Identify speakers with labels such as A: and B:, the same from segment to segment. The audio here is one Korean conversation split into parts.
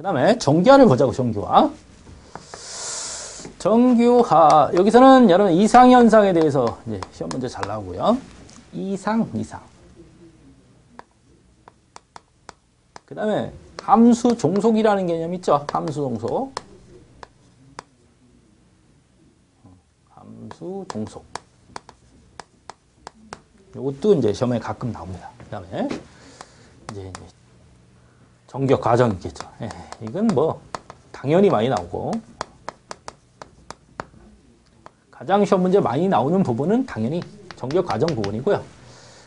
A: 그 다음에 정규화를 보자고, 정규화. 정규화. 여기서는 여러분 이상현상에 대해서 이제 시험 문제 잘 나오고요. 이상. 그 다음에 함수 종속이라는 개념 있죠? 함수 종속. 함수 종속. 이것도 이제 시험에 가끔 나옵니다. 그 다음에 이제 정규화 과정 있겠죠. 이건 뭐 당연히 많이 나오고, 가장 시험 문제 많이 나오는 부분은 당연히 정규화 과정 부분이고요.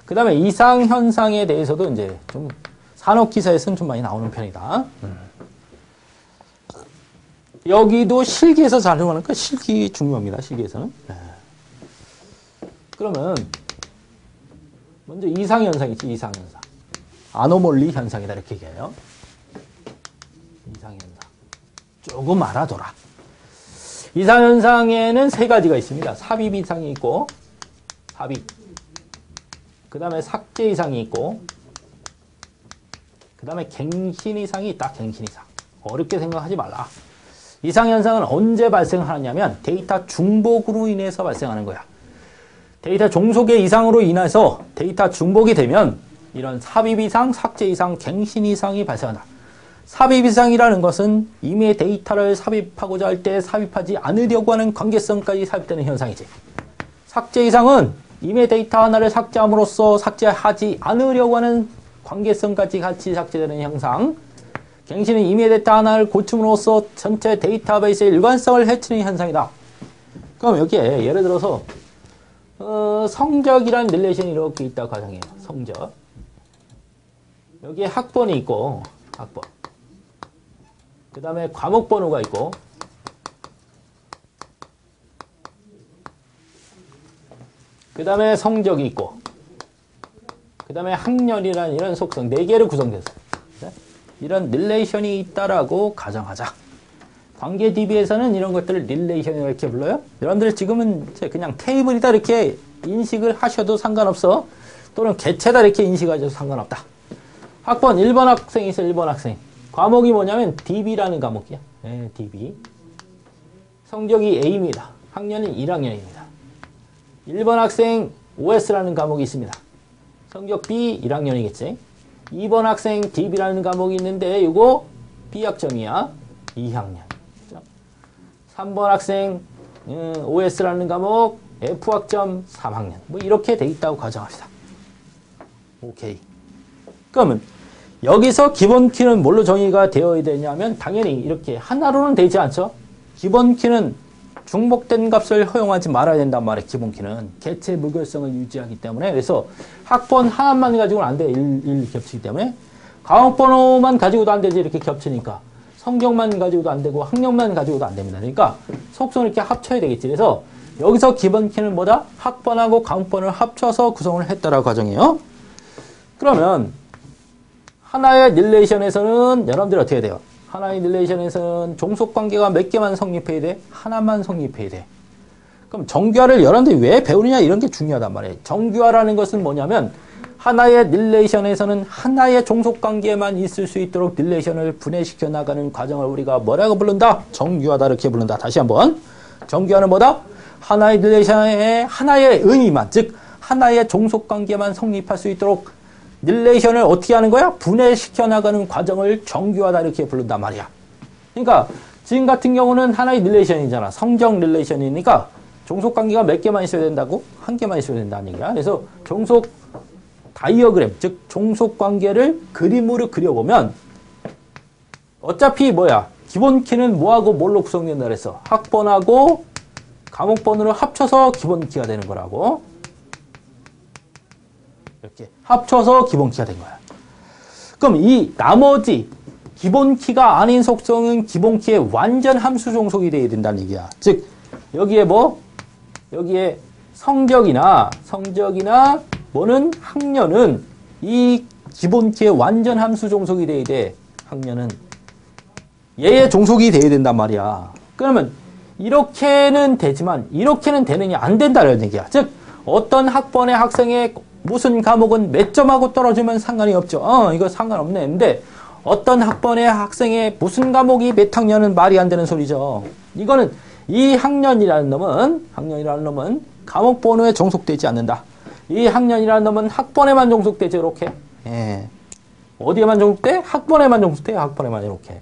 A: 그 다음에 이상현상에 대해서도 이제 좀 산업기사에서는 좀 많이 나오는 편이다. 여기도 실기에서 잘 활용하니까 실기 중요합니다. 실기에서는. 그러면 먼저 이상현상이지. 이상현상. 아노멀리 현상이다 이렇게 얘기해요. 이상현상. 조금 알아둬라. 이상현상에는 세 가지가 있습니다. 삽입 이상이 있고, 삽입. 그 다음에 삭제 이상이 있고, 그 다음에 갱신 이상이 있다. 갱신 이상. 어렵게 생각하지 말라. 이상현상은 언제 발생하느냐면 데이터 중복으로 인해서 발생하는 거야. 데이터 종속의 이상으로 인해서 데이터 중복이 되면 이런 삽입 이상, 삭제 이상, 갱신 이상이 발생한다. 삽입 이상이라는 것은 이미 데이터를 삽입하고자 할 때 삽입하지 않으려고 하는 관계성까지 삽입되는 현상이지. 삭제 이상은 이미 데이터 하나를 삭제함으로써 삭제하지 않으려고 하는 관계성까지 같이 삭제되는 현상. 갱신은 이미 데이터 하나를 고침으로써 전체 데이터베이스의 일관성을 해치는 현상이다. 그럼 여기에 예를 들어서 성적이라는 릴레이션이 이렇게 있다고 가정해요. 성적. 여기에 학번이 있고, 학번. 그 다음에 과목 번호가 있고, 그 다음에 성적이 있고, 그 다음에 학년이라는 이런 속성 4개로 구성됐어요. 이런 릴레이션이 있다라고 가정하자. 관계 DB에서는 이런 것들을 릴레이션이라고 이렇게 불러요. 여러분들 지금은 그냥 테이블이다 이렇게 인식을 하셔도 상관없어. 또는 개체다 이렇게 인식하셔도 상관없다. 학번 1번 학생이 있어. 1번 학생. 과목이 뭐냐면 DB라는 과목이야. 네, DB. 성적이 A입니다. 학년은 1학년입니다. 1번 학생 OS라는 과목이 있습니다. 성적 B 1학년이겠지. 2번 학생 DB라는 과목이 있는데 이거 B학점이야. 2학년. 3번 학생 OS라는 과목 F학점 3학년. 뭐 이렇게 돼 있다고 가정합시다. 오케이. 그러면 여기서 기본 키는 뭘로 정의가 되어야 되냐면 당연히 이렇게 하나로는 되지 않죠. 기본 키는 중복된 값을 허용하지 말아야 된단 말이에요. 기본 키는 개체 무결성을 유지하기 때문에. 그래서 학번 하나만 가지고는 안 돼. 1 겹치기 때문에. 과목 번호만 가지고도 안 되지. 이렇게 겹치니까. 성적만 가지고도 안 되고 학년만 가지고도 안 됩니다. 그러니까 속성을 이렇게 합쳐야 되겠지. 그래서 여기서 기본 키는 뭐다? 학번하고 과목번을 합쳐서 구성을 했다라고 가정해요. 그러면 하나의 릴레이션에서는 여러분들 어떻게 돼요? 하나의 릴레이션에서는 종속관계가 몇 개만 성립해야 돼? 하나만 성립해야 돼. 그럼 정규화를 여러분들이 왜 배우느냐 이런 게 중요하단 말이에요. 정규화라는 것은 뭐냐면 하나의 릴레이션에서는 하나의 종속관계만 있을 수 있도록 릴레이션을 분해시켜 나가는 과정을 우리가 뭐라고 부른다? 정규화다 이렇게 부른다. 다시 한번. 정규화는 뭐다? 하나의 릴레이션에 하나의 의미만, 즉 하나의 종속관계만 성립할 수 있도록 릴레이션을 어떻게 하는 거야? 분해시켜 나가는 과정을 정규화다 이렇게 부른단 말이야. 그러니까 지금 같은 경우는 하나의 릴레이션이잖아. 성적 릴레이션이니까 종속관계가 몇 개만 있어야 된다고? 한 개만 있어야 된다는 얘기야. 그래서 종속 다이어그램, 즉 종속관계를 그림으로 그려보면 어차피 뭐야? 기본 키는 뭐하고 뭘로 구성된다 그랬어? 학번하고 과목번으로 합쳐서 기본 키가 되는 거라고. 이렇게 합쳐서 기본 키가 된 거야. 그럼 이 나머지 기본 키가 아닌 속성은 기본 키의 완전 함수 종속이 되어야 된다는 얘기야. 즉 여기에 뭐? 여기에 성적이나 뭐는 학년은 이 기본 키의 완전 함수 종속이 돼야 돼. 학년은 얘의 종속이 돼야 된단 말이야. 그러면 이렇게는 되지만 이렇게는 되느냐? 안 된다는 얘기야. 즉 어떤 학번의 학생의 무슨 과목은 몇 점하고 떨어지면 상관이 없죠. 이거 상관없네. 근데 어떤 학번의 학생의 무슨 과목이 몇 학년은 말이 안 되는 소리죠. 이거는 이 학년이라는 놈은 과목 번호에 종속되지 않는다. 이 학년이라는 놈은 학번에만 종속되죠. 이렇게. 예. 어디에만 종속돼? 학번에만 종속돼요. 학번에만 이렇게.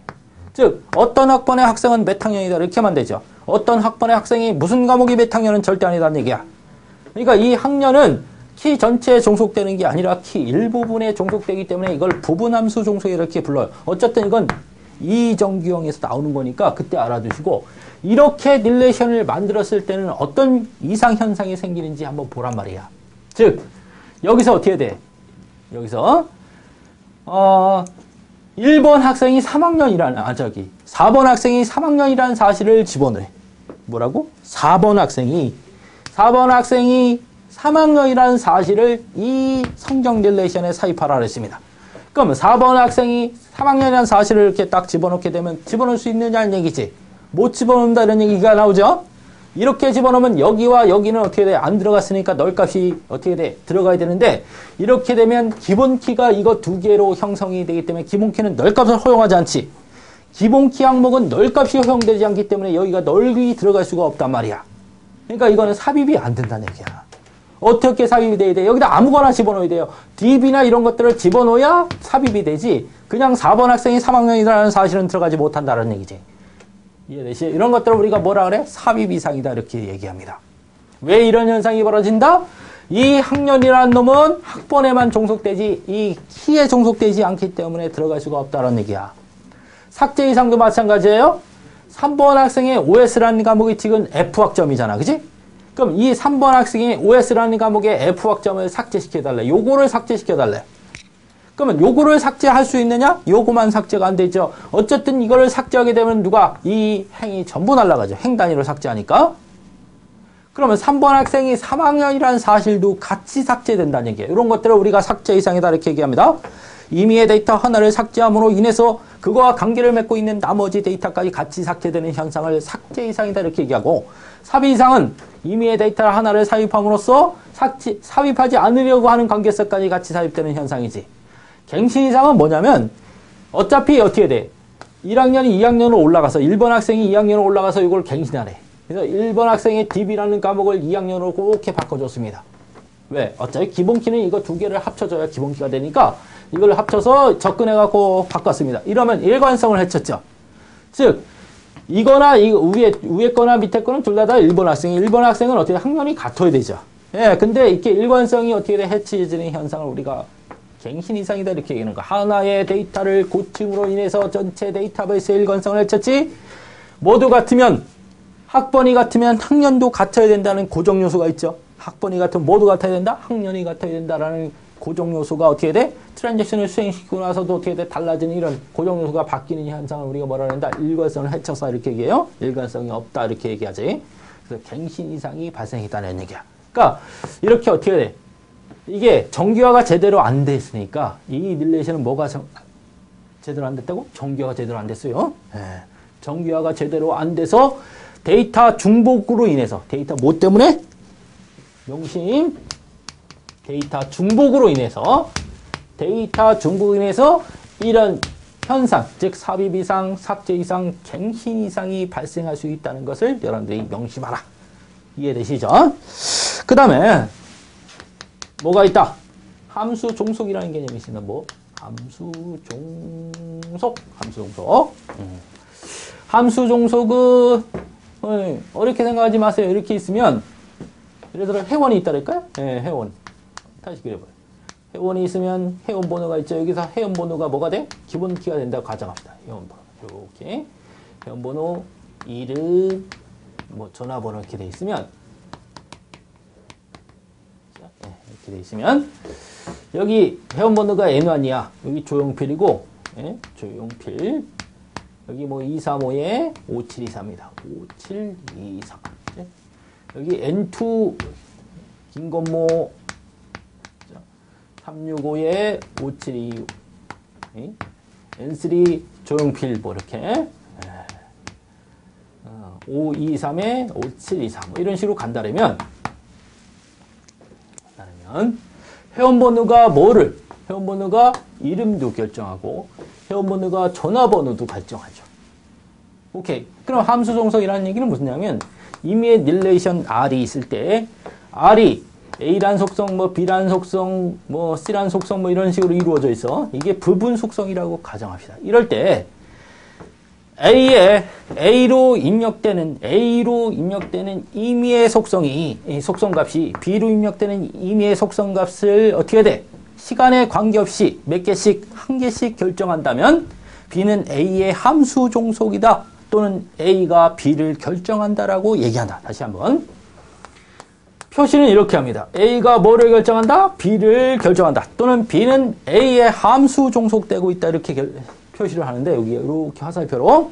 A: 즉 어떤 학번의 학생은 몇 학년이다 이렇게만 되죠. 어떤 학번의 학생이 무슨 과목이 몇 학년은 절대 아니다는 얘기야. 그러니까 이 학년은 키 전체에 종속되는 게 아니라 키 일부분에 종속되기 때문에 이걸 부분함수 종속 이렇게 불러요. 어쨌든 이건 이정규형에서 나오는 거니까 그때 알아두시고 이렇게 릴레이션을 만들었을 때는 어떤 이상현상이 생기는지 한번 보란 말이야. 즉 여기서 어떻게 돼? 여기서 1번 학생이 4번 학생이 3학년이라는 사실을 집어넣어. 뭐라고? 4번 학생이 3학년이라는 사실을 이 성적 릴레이션에 삽입하라 그랬습니다. 그럼 4번 학생이 3학년이라는 사실을 이렇게 딱 집어넣게 되면 집어넣을 수 있느냐는 얘기지. 못 집어넣는다 이런 얘기가 나오죠. 이렇게 집어넣으면 여기와 여기는 어떻게 돼? 안 들어갔으니까 널값이 어떻게 돼? 들어가야 되는데 이렇게 되면 기본키가 이거 두 개로 형성이 되기 때문에 기본키는 널값을 허용하지 않지. 기본키 항목은 널값이 허용되지 않기 때문에 여기가 널이 들어갈 수가 없단 말이야. 그러니까 이거는 삽입이 안 된다는 얘기야. 어떻게 삽입이 돼야 돼? 여기다 아무거나 집어넣어야 돼요. DB나 이런 것들을 집어넣어야 삽입이 되지. 그냥 4번 학생이 3학년이라는 사실은 들어가지 못한다는 얘기지. 이해되시? 이런 것들을 우리가 뭐라 그래? 삽입 이상이다 이렇게 얘기합니다. 왜 이런 현상이 벌어진다? 이 학년이라는 놈은 학번에만 종속되지 이 키에 종속되지 않기 때문에 들어갈 수가 없다는 얘기야. 삭제 이상도 마찬가지예요. 3번 학생의 OS라는 과목이 지금 F학점이잖아. 그지? 그럼 이 3번 학생이 OS라는 과목의 F학점을 삭제시켜달래. 요거를 삭제시켜달래. 그러면 요거를 삭제할 수 있느냐? 요거만 삭제가 안 되죠. 어쨌든 이거를 삭제하게 되면 누가? 이 행이 전부 날아가죠. 행 단위로 삭제하니까. 그러면 3번 학생이 3학년이라는 사실도 같이 삭제된다는 얘기예요. 이런 것들을 우리가 삭제 이상이다 이렇게 얘기합니다. 임의의 데이터 하나를 삭제함으로 인해서 그거와 관계를 맺고 있는 나머지 데이터까지 같이 삭제되는 현상을 삭제 이상이다 이렇게 얘기하고, 삽입 이상은 임의의 데이터 하나를 삽입함으로써 삽입하지 않으려고 하는 관계성까지 같이 삽입되는 현상이지. 갱신 이상은 뭐냐면 어차피 어떻게 돼? 1학년이 2학년으로 올라가서 1번 학생이 2학년으로 올라가서 이걸 갱신하래. 그래서 1번 학생의 DB라는 과목을 2학년으로 그렇게 바꿔줬습니다. 왜? 어차피 기본키는 이거 두 개를 합쳐줘야 기본키가 되니까 이걸 합쳐서 접근해갖고 바꿨습니다. 이러면 일관성을 해쳤죠. 즉 이거나 이 위에 거나 밑에 거는 둘 다 1번 학생이 1번 학생은 어떻게 학년이 같아야 되죠. 예, 근데 이렇게 일관성이 어떻게 돼? 해치해지는 현상을 우리가 갱신 이상이다 이렇게 얘기하는 거. 하나의 데이터를 고침으로 인해서 전체 데이터베이스의 일관성을 해쳤지. 모두 같으면 학번이 같으면 학년도 같아야 된다는 고정 요소가 있죠. 학번이 같으면 모두 같아야 된다. 학년이 같아야 된다라는 고정 요소가 어떻게 돼? 트랜잭션을 수행시키고 나서도 어떻게 돼? 달라지는 이런 고정 요소가 바뀌는 현상을 우리가 뭐라 한다? 일관성을 해쳐서 이렇게 얘기해요. 일관성이 없다 이렇게 얘기하지. 그래서 갱신 이상이 발생했다는 얘기야. 그러니까 이렇게 어떻게 돼? 이게 정규화가 제대로 안 됐으니까 이 릴레이션은 뭐가 제대로 안 됐다고? 정규화가 제대로 안 됐어요. 네. 정규화가 제대로 안 돼서 데이터 중복으로 인해서 데이터 뭐 때문에? 명심 데이터 중복으로 인해서 이런 현상, 즉 삽입 이상, 삭제 이상, 갱신 이상이 발생할 수 있다는 것을 여러분들이 명심하라. 이해되시죠? 그 다음에 뭐가 있다? 함수 종속이라는 개념이 있습니다. 뭐? 함수 종속. 함수 종속은 어렵게 생각하지 마세요. 이렇게 있으면 예를 들어 회원이 있다랄까요? 네, 회원. 다시 그려봐요. 회원이 있으면 회원 번호가 있죠. 여기서 회원 번호가 뭐가 돼? 기본키가 된다고 가정합니다. 회원 번호. 이렇게 회원 번호, 이름, 뭐 전화번호 이렇게 돼 있으면 이렇게 돼 있으면 여기 회원번호가 N1이야. 여기 조용필이고, 예? 조용필. 여기 뭐 235에 5723입니다. 5723. 예? 여기 N2 김건모 365에 5726. 예? N3 조용필 뭐 이렇게 523에 5723 이런 식으로 간다면 회원번호가 뭐를? 회원번호가 이름도 결정하고 회원번호가 전화번호도 결정하죠. 오케이. 그럼 함수 종속이라는 얘기는 무슨냐면 임의의 릴레이션 R이 있을 때 R이 A란 속성, 뭐 B란 속성, 뭐 C란 속성 뭐 이런 식으로 이루어져 있어. 이게 부분 속성이라고 가정합시다. 이럴 때 A로 입력되는 임의의 속성이 속성값이 B로 입력되는 임의의 속성값을 어떻게 돼? 시간에 관계없이 몇 개씩 한 개씩 결정한다면 B는 A의 함수 종속이다. 또는 A가 B를 결정한다라고 얘기한다. 다시 한번. 표시는 이렇게 합니다. A가 뭐를 결정한다? B를 결정한다. 또는 B는 A의 함수 종속되고 있다. 이렇게 표시를 하는데 여기 이렇게 화살표로.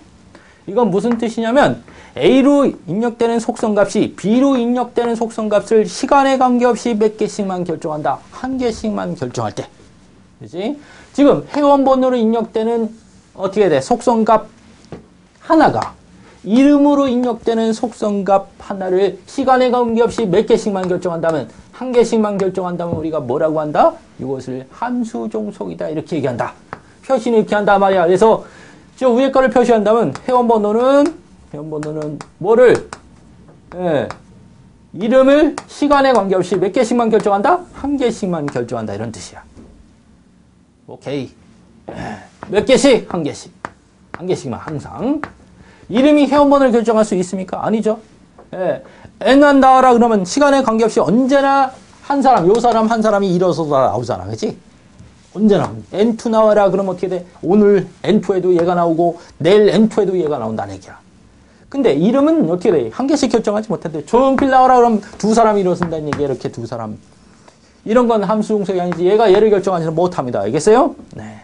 A: 이건 무슨 뜻이냐면 A로 입력되는 속성값이 B로 입력되는 속성값을 시간에 관계없이 몇 개씩만 결정한다. 한 개씩만 결정할 때. 그렇지? 지금 회원번호로 입력되는 어떻게 돼? 속성값 하나가 이름으로 입력되는 속성값 하나를 시간에 관계없이 몇 개씩만 결정한다면 한 개씩만 결정한다면 우리가 뭐라고 한다? 이것을 함수 종속이다. 이렇게 얘기한다. 표시는 이렇게 한다 말이야. 그래서 저 위에 거를 표시한다면 회원번호는 뭐를 이름을 시간에 관계없이 몇 개씩만 결정한다? 한 개씩만 결정한다. 이런 뜻이야. 오케이. 몇 개씩? 한 개씩. 한 개씩만 항상. 이름이 회원번호를 결정할 수 있습니까? 아니죠. N만 나와라 그러면 시간에 관계없이 언제나 한 사람, 요 사람 한 사람이 일어서서 나오잖아. 그치? 언제나. N2 나와라 그러면 어떻게 돼? 오늘 N2에도 얘가 나오고 내일 N2에도 얘가 나온다는 얘기야. 근데 이름은 어떻게 돼? 한 개씩 결정하지 못한대. 조용필 나와라 그러면 두 사람이 일어선다는 얘기야. 이렇게 두 사람. 이런 건 함수 종속이 아니지. 얘가 얘를 결정하지는 못합니다. 알겠어요? 네.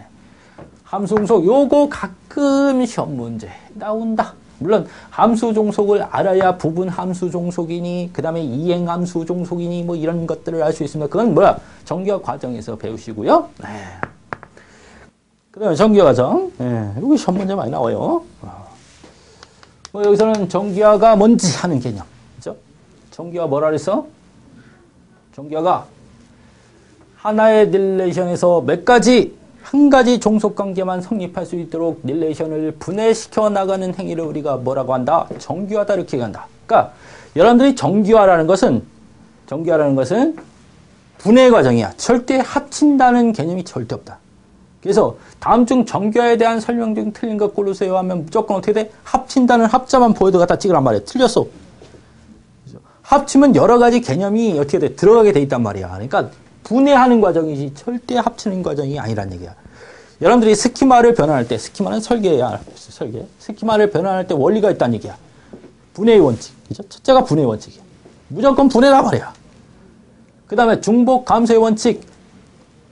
A: 함수 종속 요거 가끔 시험 문제 나온다. 물론 함수 종속을 알아야 부분 함수 종속이니 그 다음에 이행 함수 종속이니 뭐 이런 것들을 알 수 있습니다. 그건 뭐야? 정규화 과정에서 배우시고요. 네. 그 다음에 정규화 과정. 네. 여기 시험 문제 많이 나와요. 뭐 여기서는 정규화가 뭔지 하는 개념. 그죠? 정규화 뭐라 그랬어? 정규화가 하나의 릴레이션에서 몇 가지 한 가지 종속관계만 성립할 수 있도록 릴레이션을 분해시켜 나가는 행위를 우리가 뭐라고 한다? 정규화다 이렇게 얘기한다. 그러니까 여러분들이 정규화라는 것은 분해 과정이야. 절대 합친다는 개념이 절대 없다. 그래서 다음 중 정규화에 대한 설명 중 틀린 것 고르세요 하면 무조건 어떻게 돼? 합친다는 합자만 보여도 갖다 찍으란 말이야. 틀렸어. 합치면 여러 가지 개념이 어떻게 돼? 들어가게 돼 있단 말이야. 그러니까 분해하는 과정이지 절대 합치는 과정이 아니란 얘기야. 여러분들이 스키마를 변환할 때, 스키마는 설계야. 설계. 스키마를 변환할 때 원리가 있다는 얘기야. 분해의 원칙. 그죠? 첫째가 분해의 원칙이야. 무조건 분해라 말이야. 그 다음에 중복 감소의 원칙.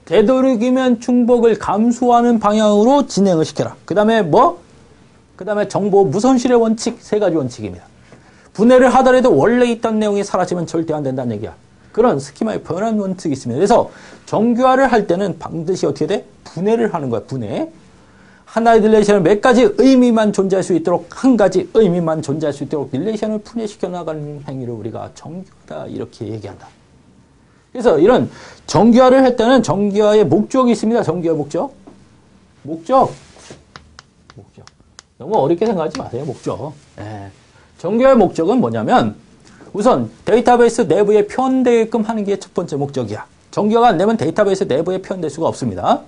A: 되도록이면 중복을 감소하는 방향으로 진행을 시켜라. 그 다음에 뭐? 그 다음에 정보 무손실의 원칙. 세 가지 원칙입니다. 분해를 하더라도 원래 있던 내용이 사라지면 절대 안 된다는 얘기야. 그런 스키마의 변환 원칙이 있습니다. 그래서 정규화를 할 때는 반드시 어떻게 돼? 분해를 하는 거야. 분해. 하나의 릴레이션을 몇 가지 의미만 존재할 수 있도록 한 가지 의미만 존재할 수 있도록 릴레이션을 분해시켜 나가는 행위를 우리가 정규화다 이렇게 얘기한다. 그래서 이런 정규화를 할 때는 정규화의 목적이 있습니다. 정규화 목적. 목적. 너무 어렵게 생각하지 마세요. 목적. 정규화의 목적은 뭐냐면 우선 데이터베이스 내부에 표현되게끔 하는 게 첫 번째 목적이야. 정규화가 안 되면 데이터베이스 내부에 표현될 수가 없습니다.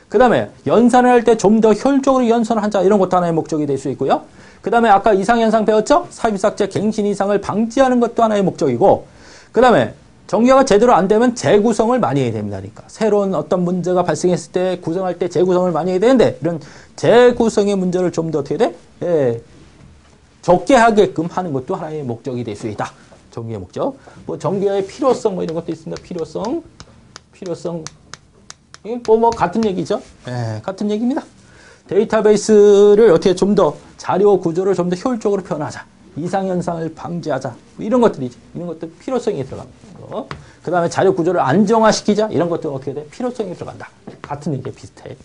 A: 그 다음에 연산을 할 때 좀 더 효율적으로 연산을 하자. 이런 것도 하나의 목적이 될 수 있고요. 그 다음에 아까 이상현상 배웠죠? 삽입삭제, 갱신 이상을 방지하는 것도 하나의 목적이고 그 다음에 정규화가 제대로 안 되면 재구성을 많이 해야 됩니다. 그러니까 새로운 어떤 문제가 발생했을 때 구성할 때 재구성을 많이 해야 되는데 이런 재구성의 문제를 좀 더 어떻게 돼? 적게 하게끔 하는 것도 하나의 목적이 될 수 있다. 정규화의 목적. 뭐 정규화의 필요성 뭐 이런 것도 있습니다. 필요성. 뭐 같은 얘기죠. 같은 얘기입니다. 데이터베이스를 어떻게 좀 더 자료 구조를 좀 더 효율적으로 표현하자. 이상현상을 방지하자. 뭐 이런 것들이지. 이런 것들 필요성이 들어갑니다. 그 다음에 자료 구조를 안정화시키자. 이런 것들 어떻게 돼? 필요성이 들어간다. 같은 얘기에 비슷해.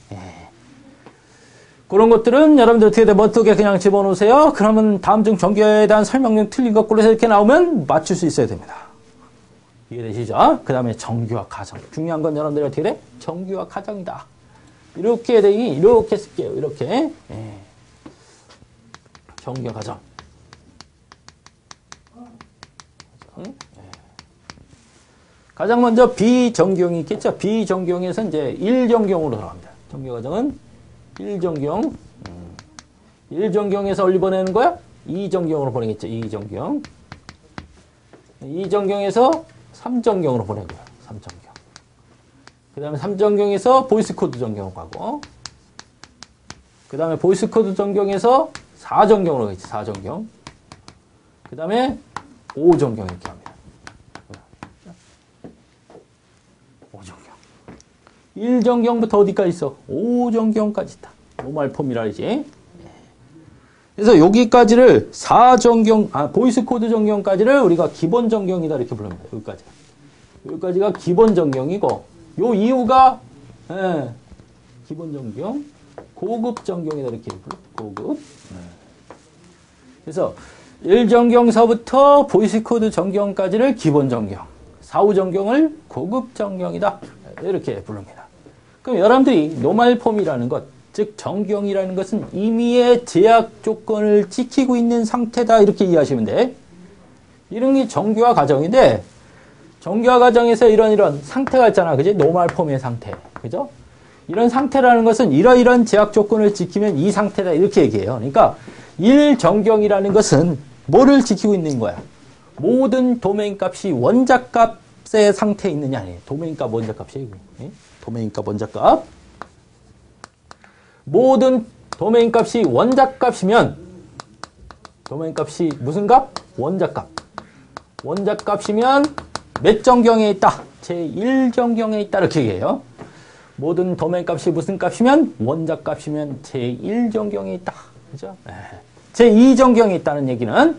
A: 그런 것들은 여러분들 어떻게 돼? 어떻게 그냥 집어넣으세요? 그러면 다음 중 정규화에 대한 설명용 틀린 것 골라서 이렇게 나오면 맞출 수 있어야 됩니다. 이해되시죠? 그 다음에 정규화 과정. 중요한 건 여러분들이 어떻게 돼? 정규화 과정이다. 이렇게 되니 이렇게 쓸게요. 이렇게. 예. 정규 과정. 가장 먼저 비정규형이 있겠죠. 비정규형에서 이제 1정규형으로 들어갑니다. 정규 과정은 1정규형. 1정규형에서 어디 보내는 거야? 2정규형으로 보내겠죠. 2정규형. 2정규형에서 3정규형으로 보내고요. 3정규형. 그 다음에 3정규형에서 보이스코드 정규형 가고, 그 다음에 보이스코드 정규형에서 4정규형으로 가겠지. 4정규형. 그 다음에 5정규형 이렇게 합니다. 5정규형. 1정규형부터 어디까지 있어? 5정규형까지 있다. 노멀 폼이라지. 그래서 여기까지를 4정규형, 보이스코드 정규형까지를 우리가 기본 정규형이다 이렇게 부릅니다. 여기까지. 여기까지가 기본 정규형이고, 요 이후가, 기본 정규형, 고급 정규형이다 이렇게 불러. 고급. 그래서 1정규형서부터 보이스코드 정규형까지를 기본 정규형, 4, 5정규형을 고급 정규형이다. 이렇게 부릅니다. 그럼 여러분들이 노멀 폼이라는 것, 즉 정규형이라는 것은 임의의 제약 조건을 지키고 있는 상태다 이렇게 이해하시면 돼. 이런 게 정규화 과정인데, 정규화 과정에서 이런 상태가 있잖아. 그지? 노멀 폼의 상태. 그죠? 이런 상태라는 것은 이러이런 제약 조건을 지키면 이 상태다 이렇게 얘기해요. 그러니까 1정규형이라는 것은 뭐를 지키고 있는 거야? 모든 도메인 값이 원작 값의 상태에 있느냐 아니에요. 도메인 값 원작 값이에요. 도메인 값 원작 값. 모든 도메인 값이 원작 값이면, 도메인 값이 무슨 값? 원작 값. 원작 값이면 몇 정경에 있다? 제1정경에 있다. 이렇게 얘기해요. 모든 도메인 값이 무슨 값이면? 원작 값이면 제1정경에 있다. 그죠? 제2정경에 있다는 얘기는,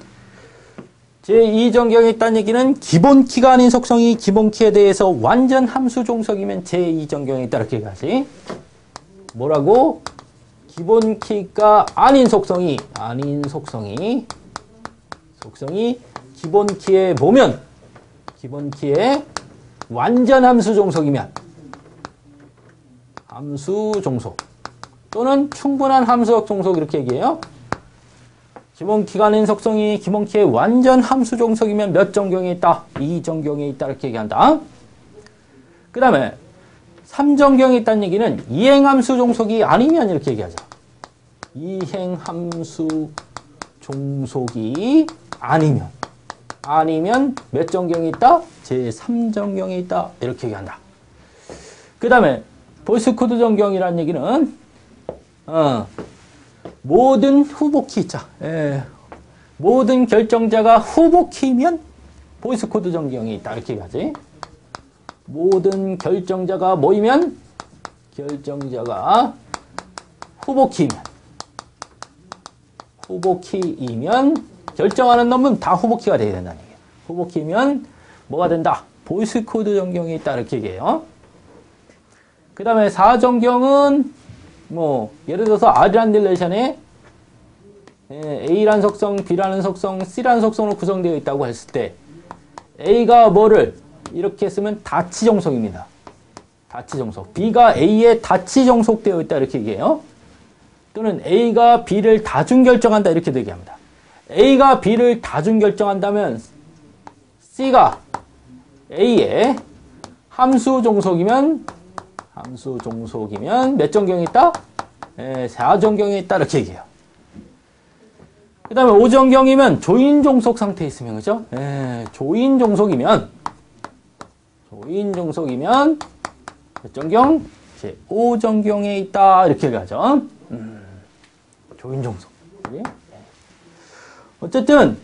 A: 제2정경에 있다는 얘기는 기본 키가 아닌 속성이 기본 키에 대해서 완전 함수 종속이면 제2정경에 있다. 이렇게 얘기하지. 뭐라고? 기본 키가 아닌 속성이 기본 키에 보면, 기본 키에 완전 함수 종속이면, 함수 종속 또는 충분한 함수적 종속 이렇게 얘기해요. 기본 키가 아닌 속성이 기본 키에 완전 함수 종속이면 몇 정경에 있다? 2정경에 있다. 이렇게 얘기한다. 그 다음에 3정경에 있다는 얘기는 이행함수 종속이 아니면 이렇게 얘기하죠. 이행함수 종속이 아니면 몇 정경에 있다? 제3정경에 있다. 이렇게 얘기한다. 그 다음에 보이스코드 정경이라는 얘기는 모든 후보키 있죠. 모든 결정자가 후보키면 보이스코드 정경이 있다. 이렇게 얘기하지. 모든 결정자가 모이면, 결정자가 후보키이면 결정하는 놈은 다 후보키가 돼야 된다는 얘기예요. 후보키면 뭐가 된다? 보이스코드 정경이 있다. 이렇게 얘기해요. 그 다음에 4정경은 예를 들어서 R이라는 릴레이션에 A라는 속성, B라는 속성, C라는 속성으로 구성되어 있다고 했을 때 A가 뭐를 이렇게 쓰면 다치 종속입니다. 다치 종속. B가 A에 다치 종속되어 있다 이렇게 얘기해요. 또는 A가 B를 다중 결정한다 이렇게 얘기합니다. A가 B를 다중 결정한다면 C가 A에 함수 종속이면 몇 정경이 있다? 4정경이 있다 이렇게 얘기해요. 그 다음에 5정경이면 조인 종속 상태에 있으면, 그죠? 조인 종속이면 몇 정경? 제5정경에 있다 이렇게 얘기하죠. 조인 종속. 어쨌든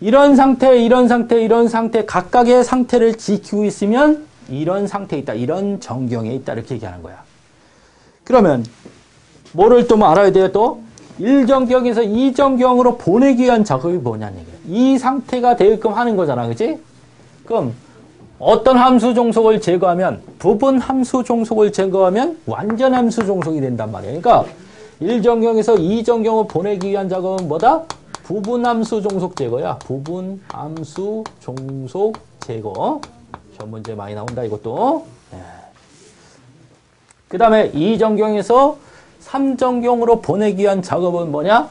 A: 이런 상태 각각의 상태를 지키고 있으면 이런 상태에 있다, 이런 정경에 있다 이렇게 얘기하는 거야. 그러면 뭐를 또 알아야 돼요? 또 1정경에서 2정경으로 보내기 위한 작업이 뭐냐는 얘기야. 이 상태가 되게끔 하는 거잖아. 그치? 그럼 어떤 함수 종속을 제거하면, 부분 함수 종속을 제거하면 완전 함수 종속이 된단 말이야. 그러니까 1정경에서 2정경을 보내기 위한 작업은 뭐다? 부분 함수 종속 제거야. 부분 함수 종속 제거. 시험 문제 많이 나온다 이것도. 그 다음에 이정경에서 삼정경으로 보내기 위한 작업은 뭐냐?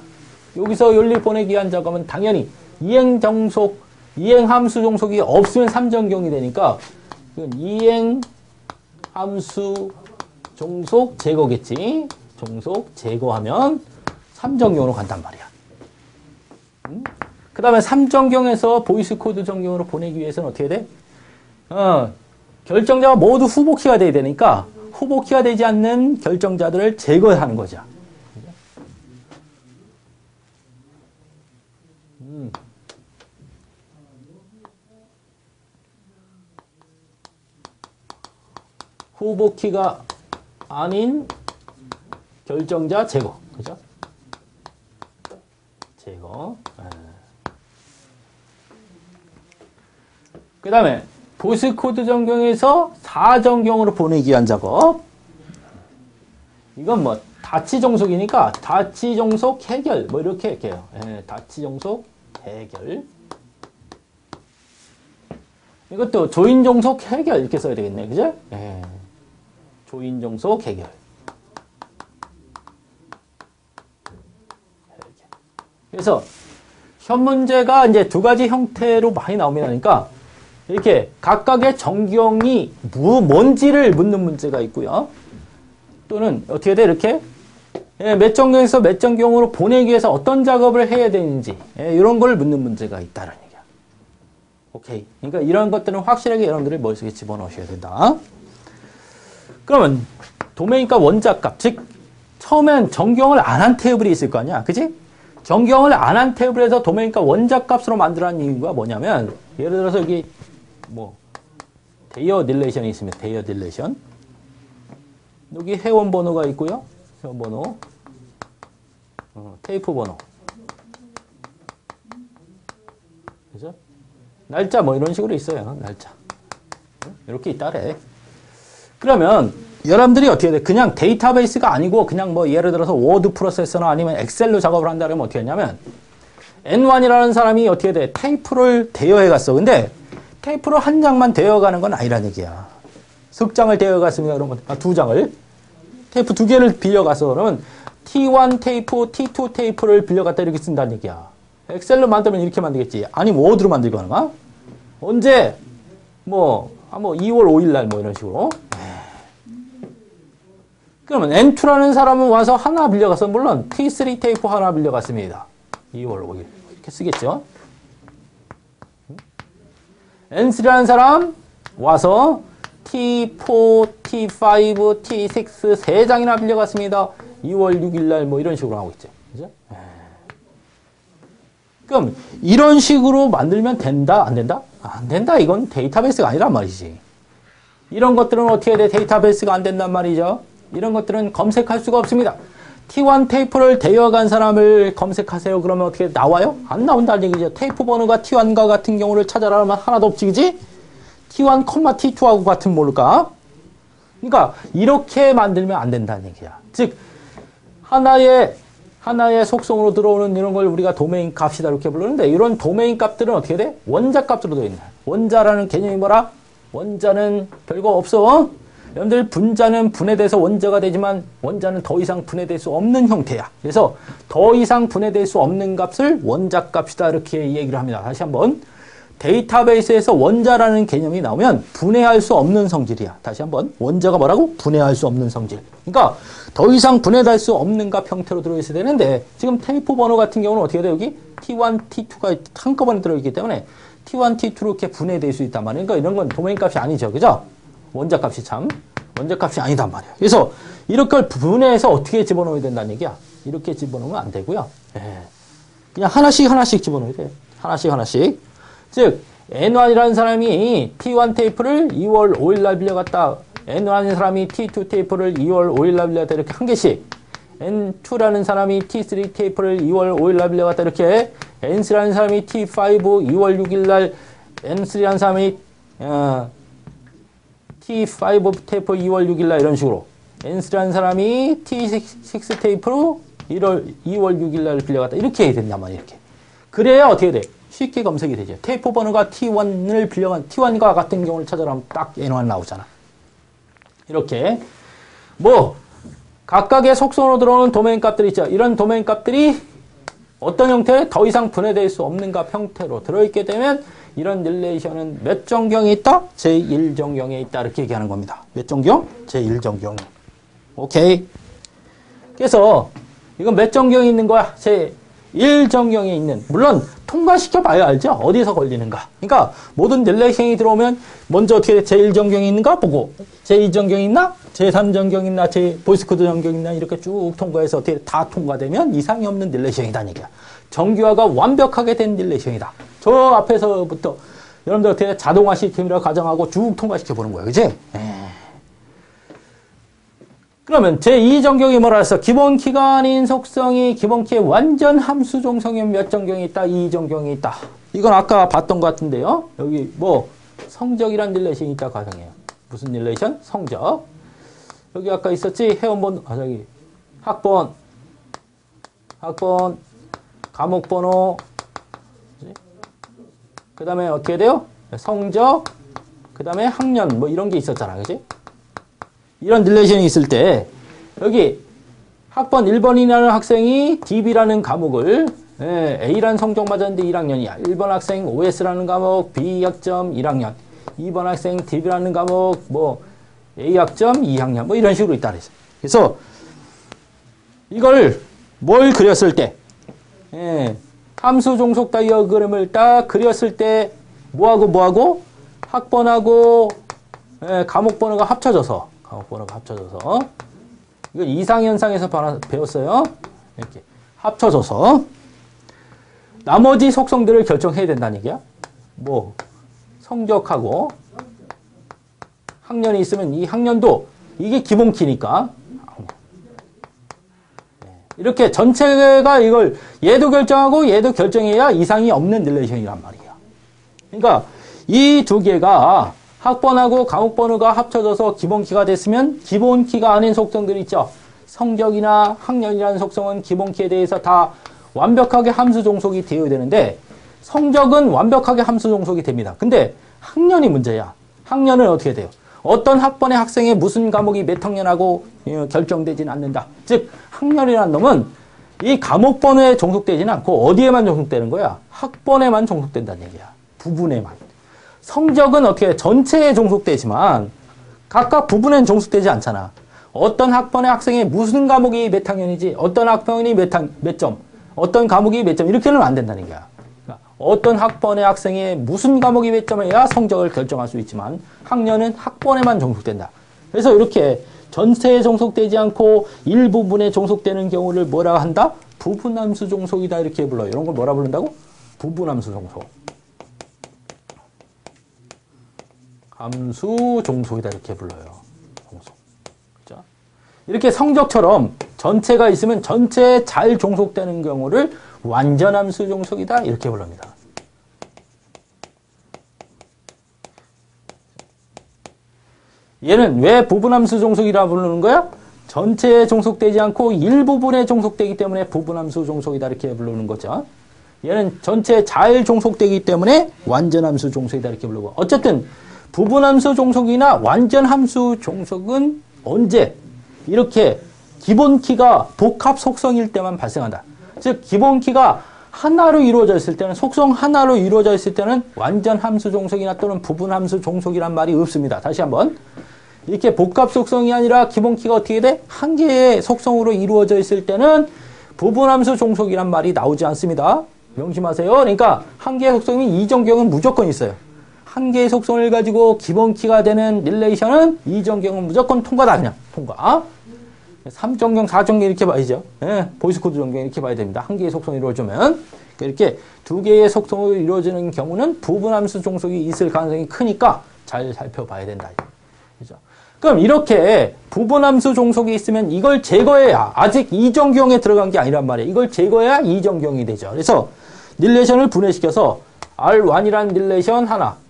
A: 여기서 연리 보내기 위한 작업은 당연히 이행정속, 이행함수 종속이 없으면 삼정경이 되니까 이행함수 종속 제거겠지. 종속 제거하면 삼정경으로 간단 말이야. 그 다음에 삼정경에서 보이스 코드 정경으로 보내기 위해서는 어떻게 돼? 결정자가 모두 후보키가 돼야 되니까 후보키가 되지 않는 결정자들을 제거하는 거죠. 후보키가 아닌 결정자 제거. 그죠? 제거. 그 다음에 보이스 코드 정경에서 4정경으로 보내기 위한 작업. 이건 뭐 다치 종속이니까 다치 종속 해결 뭐 이렇게 할게요. 다치 종속 해결. 이것도 조인 종속 해결 이렇게 써야 되겠네. 그죠? 조인 종속 해결. 그래서 현 문제가 이제 두 가지 형태로 많이 나옵니다. 그러니까 이렇게 각각의 정경이 뭔지를 묻는 문제가 있고요. 또는 어떻게 돼? 이렇게 몇 정경에서 몇 정경으로 보내기 위해서 어떤 작업을 해야 되는지 이런 걸 묻는 문제가 있다는 얘기야. 오케이. 그러니까 이런 것들은 확실하게 여러분들이 머릿속에 집어넣으셔야 된다. 그러면 도메인값 원자값, 즉 처음엔 정경을 안 한 테이블이 있을 거 아니야. 그지? 정경을 안 한 테이블에서 도메인값 원자값으로 만들어낸 이유가 뭐냐면 예를 들어서 여기 뭐 대여 딜레이션이 있습니다. 대여 딜레이션. 여기 회원 번호가 있고요. 회원 번호. 테이프 번호. 그죠? 날짜 뭐 이런 식으로 있어요. 날짜. 이렇게 있다래. 그러면 여러분들이 어떻게 돼? 그냥 데이터베이스가 아니고 그냥 뭐 예를 들어서 워드 프로세서나 아니면 엑셀로 작업을 한다 그러면 어떻게 했냐면 N1이라는 사람이 어떻게 돼? 테이프를 대여해 갔어. 근데 테이프로 한 장만 대여가는 건 아니란 얘기야. 석 장을 대여갔습니다. 그러면 두 장을. 테이프 두 개를 빌려가서 그러면 T1 테이프, T2 테이프를 빌려갔다 이렇게 쓴다는 얘기야. 엑셀로 만들면 이렇게 만들겠지. 아니면 워드로 만들고 하는 거야? 언제? 뭐 2월 5일 날 뭐 이런 식으로. 그러면 N2라는 사람은 와서 하나 빌려가서 물론 T3 테이프 하나 빌려갔습니다. 2월 5일. 이렇게 쓰겠죠. N3라는 사람 와서 T4, T5, T6 세 장이나 빌려갔습니다. 2월 6일 날 뭐 이런 식으로 하고 있죠. 그죠? 그럼 이런 식으로 만들면 된다? 안 된다? 안 된다. 이건 데이터베이스가 아니란 말이지. 이런 것들은 어떻게 돼? 데이터베이스가 안 된단 말이죠. 이런 것들은 검색할 수가 없습니다. T1 테이프를 대여간 사람을 검색하세요. 그러면 어떻게 나와요? 안 나온다는 얘기죠. 테이프 번호가 T1과 같은 경우를 찾아라 하면 하나도 없지, 그지? T1, T2하고 같은 뭘까? 그러니까 이렇게 만들면 안 된다는 얘기야. 즉 하나의 속성으로 들어오는 이런 걸 우리가 도메인 값이다 이렇게 부르는데 이런 도메인 값들은 어떻게 돼? 원자 값으로 되어 있는. 원자라는 개념이 뭐라? 원자는 별거 없어. 여러분들 분자는 분해돼서 원자가 되지만 원자는 더 이상 분해될 수 없는 형태야. 그래서 더 이상 분해될 수 없는 값을 원자 값이다 이렇게 얘기를 합니다. 다시 한번 데이터베이스에서 원자라는 개념이 나오면 분해할 수 없는 성질이야. 다시 한번 원자가 뭐라고? 분해할 수 없는 성질. 그러니까 더 이상 분해될 수 없는 값 형태로 들어있어야 되는데 지금 테이프 번호 같은 경우는 어떻게 돼? 여기 T1, T2가 한꺼번에 들어있기 때문에 T1, T2로 이렇게 분해될 수 있단 말이야. 그러니까 이런 건 도메인 값이 아니죠. 그죠? 원자 값이 원자 값이 아니단 말이야. 그래서 이렇게 분해해서 어떻게 집어넣어야 된다는 얘기야. 이렇게 집어넣으면 안 되고요. 그냥 하나씩 집어넣어야 돼. 하나씩. 즉 N1이라는 사람이 T1 테이프를 2월 5일 날 빌려갔다. N1이라는 사람이 T2 테이프를 2월 5일 날 빌려갔다. 이렇게 한 개씩. N2라는 사람이 T3 테이프를 2월 5일 날 빌려갔다. 이렇게. N3라는 사람이 T5 2월 6일 날 N3라는 사람이 T5 테이프 2월 6일 날 이런 식으로. N3라는 사람이 T6 테이프로 2월 6일 날 빌려갔다. 이렇게 해야 된단 말이야. 이렇게. 그래야 어떻게 돼? 쉽게 검색이 되죠. 테이프 번호가 T1을 빌려간 T1과 같은 경우를 찾아라면 딱 N1 나오잖아. 이렇게 뭐 각각의 속성으로 들어오는 도메인 값들이 있죠. 이런 도메인 값들이 어떤 형태? 더 이상 분해될 수 없는 값 형태로 들어있게 되면 이런 릴레이션은 몇 정경에 있다? 제1정경에 있다. 이렇게 얘기하는 겁니다. 몇 정경? 제1정경. 오케이. 그래서 이건 몇 정경에 있는 거야? 제1정경에 있는. 물론 통과시켜 봐야 알죠? 어디서 걸리는가. 그러니까 모든 릴레이션이 들어오면 먼저 어떻게 제1정경이 있는가 보고 제2정경이 있나? 제3정경이 있나? 보이스코드 정경이 있나? 이렇게 쭉 통과해서 어떻게 다 통과되면 이상이 없는 릴레이션이다. 얘기야. 정규화가 완벽하게 된 릴레이션이다. 저 앞에서부터 여러분들 어떻게 자동화 시스템이라고 가정하고 쭉 통과시켜 보는 거예요. 그치? 그러면 제2정경이 뭐라 했어? 기본키가 아닌 속성이 기본키의 완전 함수 종성이면 몇 정경이 있다? 2정경이 있다. 이건 아까 봤던 것 같은데요. 여기 뭐 성적이란 릴레이션이 있다 가정해요. 무슨 릴레이션? 성적. 여기 아까 있었지? 회원번호, 저기 학번, 과목번호, 그 다음에 어떻게 돼요? 성적, 그 다음에 학년, 뭐 이런 게 있었잖아. 그지? 이런 릴레이션이 있을 때, 여기 학번 1번이라는 학생이 DB라는 과목을, A라는 성적 맞았는데 1학년이야. 1번 학생 OS라는 과목, B학점 1학년. 2번 학생 DB라는 과목, 뭐, A학점 2학년. 뭐 이런 식으로 있다. 그래서, 이걸 뭘 그렸을 때, 함수 종속 다이어그램을 딱 그렸을 때 뭐하고 학번하고 과목 번호가 합쳐져서 이거 이상현상에서 배웠어요. 이렇게 합쳐져서 나머지 속성들을 결정해야 된다는 얘기야. 뭐 성적하고 학년이 있으면 이 학년도 이게 기본키니까 이렇게 전체가 이걸 얘도 결정하고 얘도 결정해야 이상이 없는 릴레이션이란 말이야. 그러니까 이 두 개가 학번하고 과목번호가 합쳐져서 기본키가 됐으면 기본키가 아닌 속성들이 있죠. 성적이나 학년이라는 속성은 기본키에 대해서 다 완벽하게 함수 종속이 되어야 되는데 성적은 완벽하게 함수 종속이 됩니다. 근데 학년이 문제야. 학년은 어떻게 돼요? 어떤 학번의 학생의 무슨 과목이 몇 학년하고 결정되진 않는다. 즉 학년이라는 놈은 이 과목 번호에 종속되지는 않고 어디에만 종속되는 거야? 학번에만 종속된다는 얘기야. 부분에만. 성적은 어떻게 전체에 종속되지만 각각 부분에는 종속되지 않잖아. 어떤 학번의 학생의 무슨 과목이 몇 학년이지 어떤 학번이 몇 점, 어떤 과목이 몇 점 이렇게는 안 된다는 거야. 그러니까 어떤 학번의 학생의 무슨 과목이 몇 점이야 성적을 결정할 수 있지만 학년은 학번에만 종속된다. 그래서 이렇게 전체에 종속되지 않고 일부분에 종속되는 경우를 뭐라 한다? 부분함수 종속이다 이렇게 불러요. 이런 걸 뭐라 부른다고? 부분함수 종속. 함수 종속이다 이렇게 불러요. 종속. 그죠? 이렇게 성적처럼 전체가 있으면 전체에 잘 종속되는 경우를 완전함수 종속이다 이렇게 부릅니다. 얘는 왜 부분함수 종속이라 부르는 거야? 전체에 종속되지 않고 일부분에 종속되기 때문에 부분함수 종속이다 이렇게 부르는 거죠. 얘는 전체에 잘 종속되기 때문에 완전함수 종속이다 이렇게 부르고 어쨌든 부분함수 종속이나 완전함수 종속은 언제 이렇게 기본키가 복합 속성일 때만 발생한다. 즉 기본키가 하나로 이루어져 있을 때는 속성 하나로 이루어져 있을 때는 완전함수 종속이나 또는 부분함수 종속이란 말이 없습니다. 다시 한번 이렇게 복합 속성이 아니라 기본키가 어떻게 돼? 한 개의 속성으로 이루어져 있을 때는 부분함수 종속이란 말이 나오지 않습니다. 명심하세요. 그러니까 한 개의 속성이 이정경은 무조건 있어요. 한 개의 속성을 가지고 기본키가 되는 릴레이션은 이정경은 무조건 통과다. 그냥 통과. 3정경, 4정경 이렇게 봐야죠. 보이스코드 정경 이렇게 봐야 됩니다. 한 개의 속성이 이루어지면. 이렇게 두 개의 속성으로 이루어지는 경우는 부분함수 종속이 있을 가능성이 크니까 잘 살펴봐야 된다. 그죠? 그럼 이렇게 부분함수 종속이 있으면 이걸 제거해야 아직 이정경에 들어간 게 아니란 말이에요. 이걸 제거해야 이정경이 되죠. 그래서 릴레이션을 분해시켜서 R1이라는 릴레이션 하나.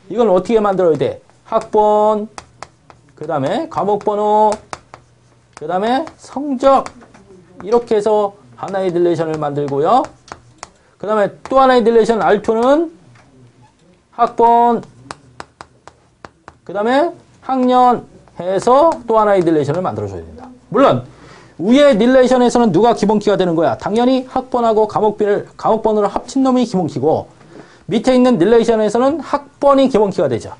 A: 이건 어떻게 만들어야 돼? 학번, 그 다음에 과목번호, 그 다음에 성적. 이렇게 해서 하나의 릴레이션을 만들고요. 그 다음에 또 하나의 릴레이션 R2는 학번, 그 다음에 학년 해서 또 하나의 릴레이션을 만들어줘야 된다. 물론 위의 릴레이션에서는 누가 기본키가 되는 거야? 당연히 학번하고 과목번호를 합친 놈이 기본키고 밑에 있는 릴레이션에서는 학번이 기본키가 되죠.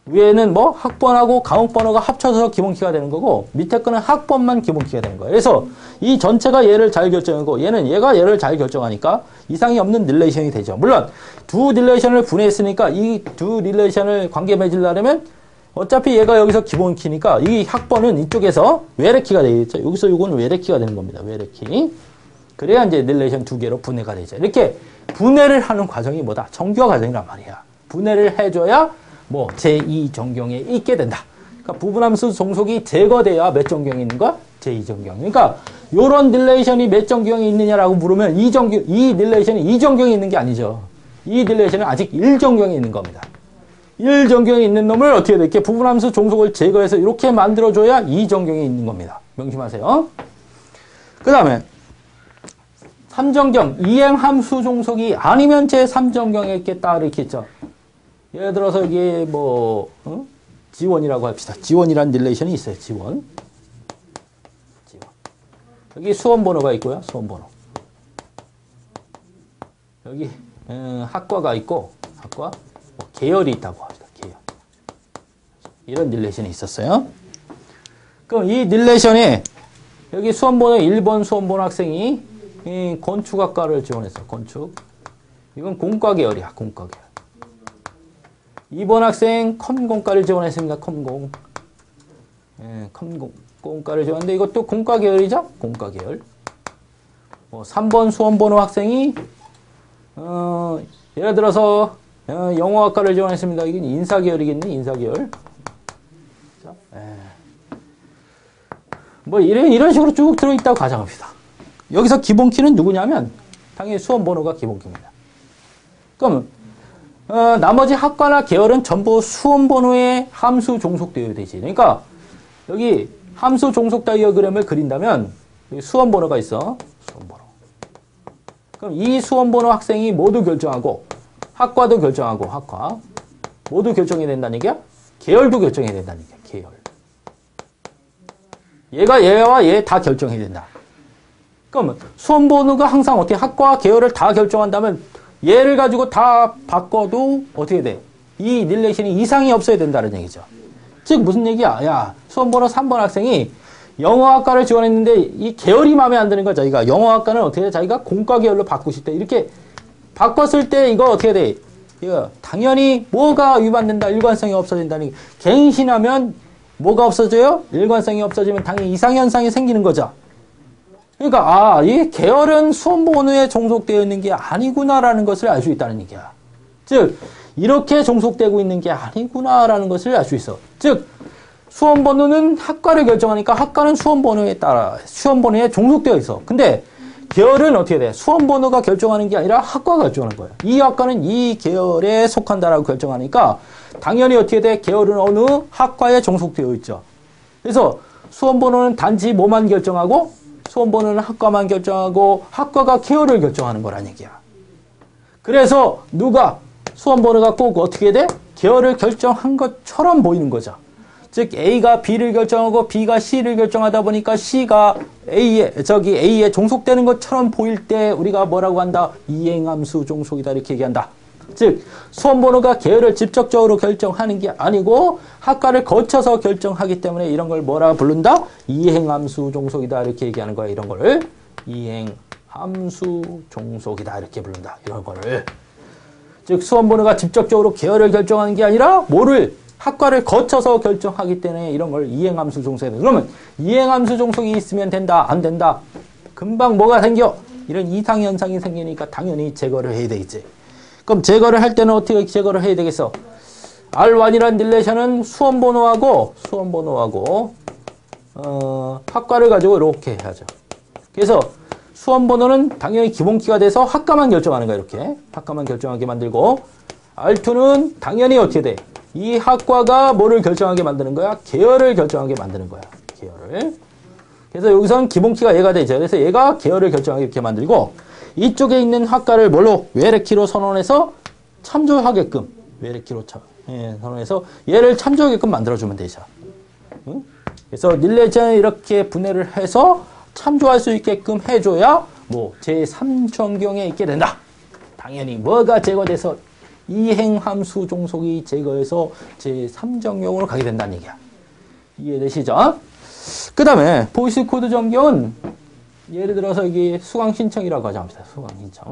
A: 위에는 뭐 학번하고 과목번호가 합쳐서 기본키가 되는 거고 밑에 거는 학번만 기본키가 되는 거예요. 그래서 이 전체가 얘를 잘 결정하고 얘가 얘를 잘 결정하니까 이상이 없는 릴레이션이 되죠. 물론 두 릴레이션을 분해했으니까 이 두 릴레이션을 관계 맺으려면 어차피 얘가 여기서 기본키니까 이 학번은 이쪽에서 외래키가 되겠죠. 여기서 이거는 외래키가 되는 겁니다. 외래키. 그래야 이제 릴레이션 두 개로 분해가 되죠. 이렇게 분해를 하는 과정이 뭐다? 정규화 과정이란 말이야. 분해를 해줘야 뭐 제2정경에 있게 된다. 그러니까 부분함수 종속이 제거돼야 몇 정경이 있는 거야? 제2정경. 그러니까 요런 릴레이션이 몇 정경이 있느냐라고 물으면 이 릴레이션이 2정경이 있는 게 아니죠. 이 릴레이션은 아직 1정경이 있는 겁니다. 1정경이 있는 놈을 어떻게 될게 부분함수 종속을 제거해서 이렇게 만들어줘야 2정경이 있는 겁니다. 명심하세요. 그 다음에 3정경, 이행함수 종속이 아니면 제3정경에 있겠다 이렇게 했죠. 예를 들어서 이게 뭐 지원이라고 합시다. 지원이라는 릴레이션이 있어요. 지원. 여기 수험번호가 있고요. 수험번호. 여기 학과가 있고 학과 뭐 계열이 있다고 합니다. 계열. 이런 릴레이션이 있었어요. 그럼 이 릴레이션에 여기 수험번호 1번 수험번호 학생이 이 건축학과를 지원했어요. 건축. 이건 공과 계열이야. 공과 계열. 2번 학생 컴공과를 지원했습니다. 컴공. 예, 컴공과를 지원했는데 이것도 공과 계열이죠? 공과 계열. 3번 수험번호 학생이 예를 들어서 영어학과를 지원했습니다. 이건 인사계열이겠네. 인사계열. 예. 뭐 이런 식으로 쭉 들어있다고 가정합시다. 여기서 기본키는 누구냐면 당연히 수험번호가 기본키입니다. 그럼 나머지 학과나 계열은 전부 수험번호에 함수 종속되어야 되지. 그러니까 여기 함수 종속 다이어그램을 그린다면 여기 수험번호가 있어. 수험번호. 그럼 이 수험번호 학생이 모두 결정하고 학과도 결정하고 학과 모두 결정이 된다는 얘기야? 계열도 결정해야 된다는 얘기야. 계열. 얘와 얘 다 결정해야 된다. 그럼 수험번호가 항상 어떻게 학과 계열을 다 결정한다면 얘를 가지고 다 바꿔도 어떻게 돼? 이 릴레이션이 이상이 없어야 된다는 얘기죠. 즉 무슨 얘기야? 야, 수험번호 3번 학생이 영어학과를 지원했는데 이 계열이 마음에 안 드는 거야. 자기가 영어학과는 어떻게 돼? 자기가 공과 계열로 바꾸고 싶대. 이렇게 바꿨을 때 이거 어떻게 돼? 이거 당연히 뭐가 위반된다? 일관성이 없어진다는 게. 갱신하면 뭐가 없어져요? 일관성이 없어지면 당연히 이상현상이 생기는 거죠. 그러니까 이 계열은 수험번호에 종속되어 있는 게 아니구나라는 것을 알 수 있다는 얘기야. 즉 이렇게 종속되고 있는 게 아니구나라는 것을 알 수 있어. 즉 수험번호는 학과를 결정하니까 학과는 수험번호에 따라 수험번호에 종속되어 있어. 근데 계열은 어떻게 돼? 수험번호가 결정하는 게 아니라 학과가 결정하는 거야. 이 학과는 이 계열에 속한다라고 결정하니까 당연히 어떻게 돼? 계열은 어느 학과에 종속되어 있죠. 그래서 수험번호는 단지 뭐만 결정하고 수험번호는 학과만 결정하고 학과가 계열을 결정하는 거란 얘기야. 그래서 누가 수험번호가 꼭 어떻게 돼? 계열을 결정한 것처럼 보이는 거죠. 즉 A가 B를 결정하고 B가 C를 결정하다 보니까 C가 A에 종속되는 것처럼 보일 때 우리가 뭐라고 한다? 이행함수 종속이다 이렇게 얘기한다. 즉 수험번호가 계열을 직접적으로 결정하는 게 아니고 학과를 거쳐서 결정하기 때문에 이런 걸 뭐라 부른다? 이행함수 종속이다 이렇게 얘기하는 거야. 이런 거를 이행함수 종속이다 이렇게 부른다. 이런 거를. 즉 수험번호가 직접적으로 계열을 결정하는 게 아니라 뭐를 학과를 거쳐서 결정하기 때문에 이런 걸 이행함수 종속이다. 그러면 이행함수 종속이 있으면 된다? 안 된다? 금방 뭐가 생겨? 이런 이상현상이 생기니까 당연히 제거를 해야 되겠지. 그럼 제거를 할 때는 어떻게 제거를 해야 되겠어? R1이라는 릴레이션은 수험번호하고 학과를 가지고 이렇게 해야죠. 그래서 수험번호는 당연히 기본키가 돼서 학과만 결정하는 거야. 이렇게 학과만 결정하게 만들고 R2는 당연히 어떻게 돼? 이 학과가 뭐를 결정하게 만드는 거야? 계열을 결정하게 만드는 거야. 계열을. 그래서 여기서는 기본키가 얘가 되죠. 그래서 얘가 계열을 결정하게 이렇게 만들고 이쪽에 있는 학과를 뭘로? 외래키로 선언해서 참조하게끔 외래키로 선언해서 얘를 참조하게끔 만들어주면 되죠. 응? 그래서 릴레이션을 이렇게 분해를 해서 참조할 수 있게끔 해줘야 뭐 제3전경에 있게 된다. 당연히 뭐가 제거돼서 이행함수 종속이 제거해서 제3전경으로 가게 된다는 얘기야. 이해되시죠? 그 다음에 보이스 코드 전경은 예를 들어서 여기 수강 신청이라고 하자. 수강 신청.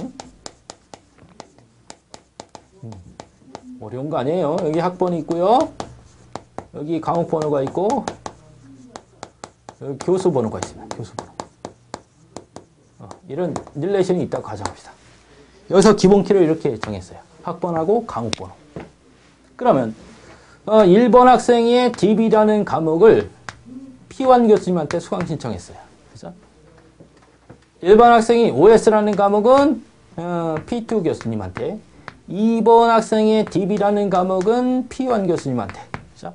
A: 어려운 거 아니에요. 여기 학번이 있고요. 여기 과목 번호가 있고 여기 교수 번호가 있습니다. 교수 번호. 이런 릴레이션이 있다고 가정합시다. 여기서 기본 키를 이렇게 정했어요. 학번하고 과목 번호. 그러면 1번 학생의 DB라는 과목을 P1 교수님한테 수강 신청했어요. 그죠? 1번 학생이 OS라는 과목은 P2 교수님한테, 2번 학생의 DB라는 과목은 P1 교수님한테. 그죠?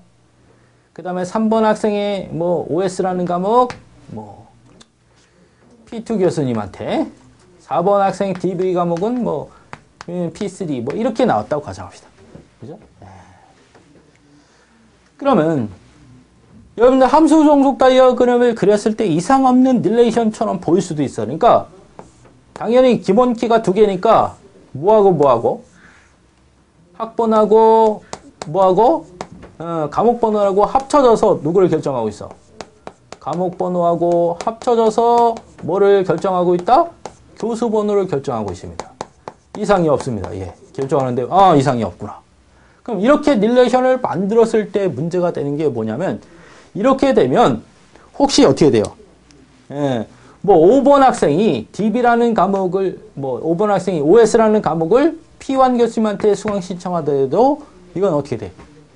A: 그 다음에 3번 학생의 뭐 OS라는 과목 뭐 P2 교수님한테, 4번 학생 DB 과목은 뭐 P3 뭐 이렇게 나왔다고 가정합시다. 그죠? 그러면 여러분들 함수 종속 다이어그램을 그렸을 때 이상 없는 릴레이션처럼 보일 수도 있어. 그러니까 당연히 기본 키가 두 개니까 뭐하고 학번하고 뭐하고 과목 번호하고 합쳐져서 누구를 결정하고 있어? 과목 번호하고 합쳐져서 뭐를 결정하고 있다? 교수 번호를 결정하고 있습니다. 이상이 없습니다. 예. 결정하는데 이상이 없구나. 그럼 이렇게 릴레이션을 만들었을 때 문제가 되는 게 뭐냐면 이렇게 되면 혹시 어떻게 돼요? 예. 뭐 5번 학생이 DB라는 과목을 5번 학생이 OS라는 과목을 P1 교수님한테 수강 신청하더라도 이건 어떻게 돼?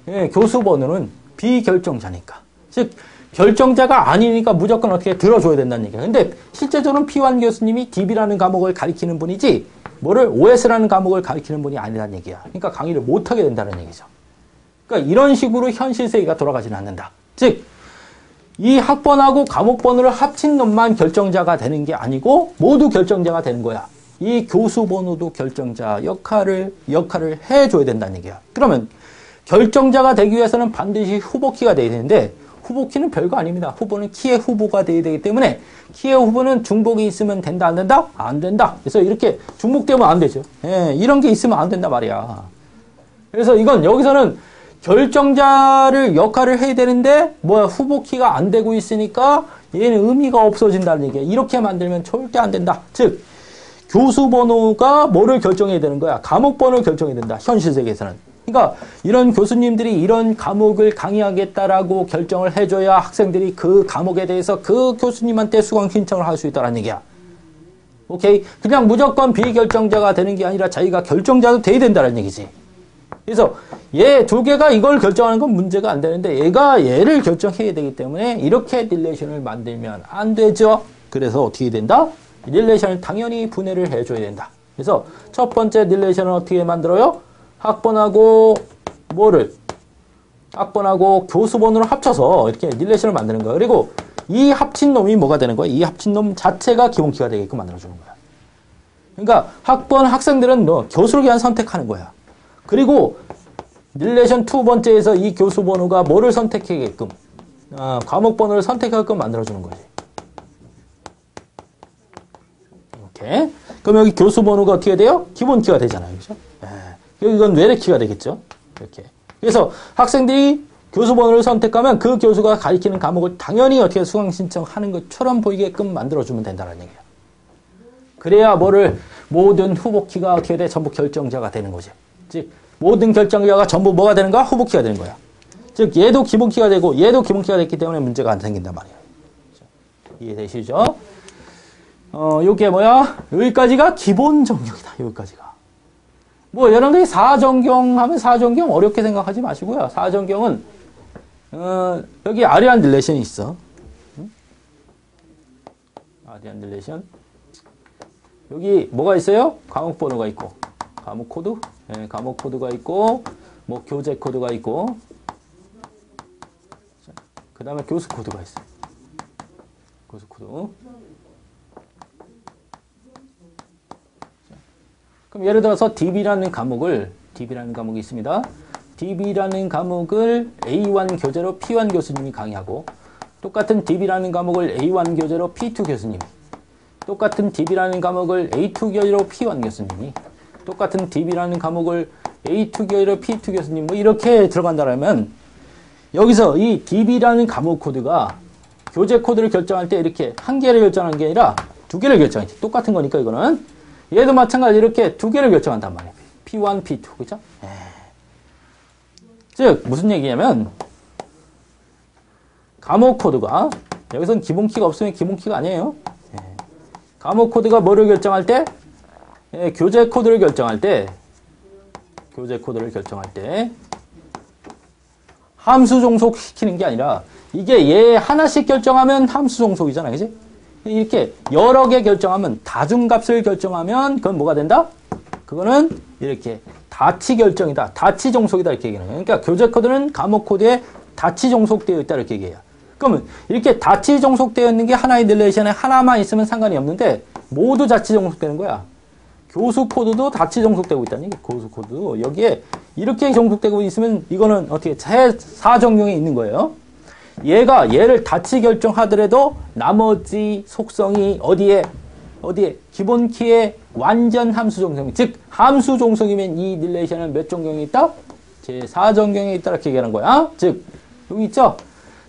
A: 예, 교수 번호는 비결정자니까. 즉 결정자가 아니니까 무조건 어떻게 들어줘야 된다는 얘기야. 근데 실제적으로는 P1 교수님이 DB라는 과목을 가리키는 분이지 뭐를 OS라는 과목을 가리키는 분이 아니라는 얘기야. 그러니까 강의를 못하게 된다는 얘기죠. 그러니까 이런 식으로 현실 세계가 돌아가지는 않는다. 즉 이 학번하고 과목 번호를 합친 놈만 결정자가 되는 게 아니고 모두 결정자가 되는 거야. 이 교수 번호도 결정자 역할을 해줘야 된다는 얘기야. 그러면 결정자가 되기 위해서는 반드시 후보키가 돼야 되는데 후보키는 별거 아닙니다. 후보는 키의 후보가 돼야 되기 때문에 키의 후보는 중복이 있으면 된다 안 된다? 안 된다. 그래서 이렇게 중복되면 안 되죠. 예, 이런 게 있으면 안 된다 말이야. 그래서 이건 여기서는 결정자를 역할을 해야 되는데 후보키가 안 되고 있으니까 얘는 의미가 없어진다는 얘기야. 이렇게 만들면 절대 안 된다. 즉 교수 번호가 뭐를 결정해야 되는 거야? 과목 번호를 결정해야 된다. 현실 세계에서는. 그러니까 이런 교수님들이 이런 과목을 강의하겠다라고 결정을 해줘야 학생들이 그 과목에 대해서 그 교수님한테 수강 신청을 할 수 있다는 얘기야. 오케이? 그냥 무조건 비결정자가 되는 게 아니라 자기가 결정자도 돼야 된다는 얘기지. 그래서 얘 두 개가 이걸 결정하는 건 문제가 안 되는데 얘가 얘를 결정해야 되기 때문에 이렇게 릴레이션을 만들면 안 되죠. 그래서 어떻게 된다? 릴레이션을 당연히 분해를 해줘야 된다. 그래서 첫 번째 릴레이션은 어떻게 만들어요? 학번하고 학번하고 교수 번호를 합쳐서 이렇게 릴레이션을 만드는 거야. 그리고 이 합친 놈이 뭐가 되는 거야? 이 합친 놈 자체가 기본키가 되게끔 만들어주는 거야. 그러니까 학번 학생들은 교수를 그냥 선택하는 거야. 그리고 릴레이션 두 번째에서 이 교수 번호가 뭐를 선택하게끔 과목 번호를 선택하게끔 만들어주는 거지. 이렇게. 그럼 여기 교수 번호가 어떻게 돼요? 기본키가 되잖아요. 그죠? 이건 외래키가 되겠죠. 이렇게. 그래서 학생들이 교수 번호를 선택하면 그 교수가 가르치는 과목을 당연히 어떻게 수강 신청하는 것처럼 보이게끔 만들어주면 된다는 얘기예요. 그래야 모든 후보키가 어떻게 돼? 전부 결정자가 되는 거지. 즉 모든 결정자가 전부 뭐가 되는 거야? 후보키가 되는 거야. 즉 얘도 기본키가 되고 얘도 기본키가 됐기 때문에 문제가 안 생긴단 말이에요. 이해되시죠? 요게 여기까지가 기본 전경이다. 여기까지가. 여러분들이 사전경 하면 사전경 어렵게 생각하지 마시고요. 사전경은 여기 아리안 릴레이션이 있어. 아리안 릴레이션. 여기 뭐가 있어요? 과목 번호가 있고 과목 코드, 과목 코드가 있고 교재 코드가 있고 그 다음에 교수 코드가 있어요. 교수 코드. 그럼 예를 들어서 DB라는 과목이 있습니다. DB라는 과목을 A1 교재로 P1 교수님이 강의하고 똑같은 DB라는 과목을 A1 교재로 P2 교수님이 똑같은 DB라는 과목을 A2 교재로 P1 교수님이 똑같은 DB라는 과목을 A2 교재로 P2 교수님 뭐 이렇게 들어간다라면 여기서 이 DB라는 과목 코드가 교재 코드를 결정할 때 이렇게 한 개를 결정하는 게 아니라 두 개를 결정하지. 똑같은 거니까 이거는 얘도 마찬가지로 이렇게 두 개를 결정한단 말이에요. P1, P2 그죠? 즉 무슨 얘기냐면 과목 코드가 여기서는 기본키가 없으면 기본키가 아니에요. 과목 코드가 뭐를 결정할 때 교재 코드를 결정할 때 함수 종속시키는 게 아니라 이게 얘 하나씩 결정하면 함수 종속이잖아. 그지? 이렇게 여러 개 결정하면 다중값을 결정하면 그건 뭐가 된다? 그거는 이렇게 다치 결정이다. 다치 종속이다. 이렇게 얘기하는 거예요. 그러니까 교재 코드는 과목 코드에 다치 종속되어 있다. 이렇게 얘기해요. 그러면 이렇게 다치 종속되어 있는 게 하나의 릴레이션에 하나만 있으면 상관이 없는데 모두 다치 종속되는 거야. 교수 코드도 다치 종속되고 있다는 얘기. 교수 코드도 여기에 이렇게 종속되고 있으면 이거는 어떻게 사정경에 있는 거예요. 얘를 다치 결정하더라도 나머지 속성이 어디에 기본키에 완전 함수 종속, 즉 함수 종속이면 이 릴레이션은 몇 정경에 있다? 제4정경에 있다 이렇게 얘기하는 거야. 즉 여기 있죠?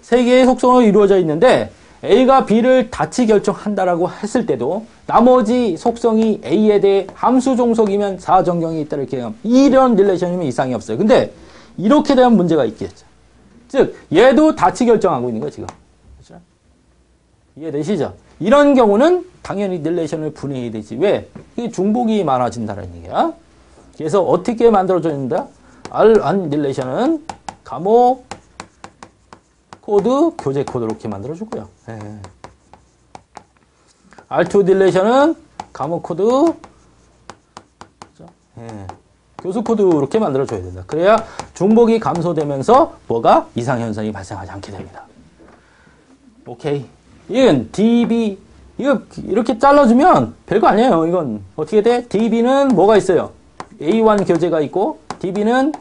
A: 세 개의 속성으로 이루어져 있는데 A가 B를 다치 결정한다라고 했을 때도 나머지 속성이 A에 대해 함수 종속이면 4정경이 있다 이렇게 해요. 이런 릴레이션이면 이상이 없어요. 근데 이렇게 되면 문제가 있겠죠. 즉 얘도 다치 결정하고 있는 거예요 지금. 그렇죠? 이해되시죠? 이런 경우는 당연히 릴레이션을 분해해야 되지. 왜? 이게 중복이 많아진다는 얘기야. 그래서 어떻게 만들어져야 R1 릴레이션은 과목 코드, 교재 코드 이렇게 만들어주고요. R2 릴레이션은 과목 코드, 교수 코드 이렇게 만들어줘야 된다. 그래야 중복이 감소되면서 뭐가 이상현상이 발생하지 않게 됩니다. 오케이. 이건 DB, 이거 이렇게 잘라주면 별거 아니에요. 이건 어떻게 돼? DB는 뭐가 있어요? A1 교재가 있고 DB는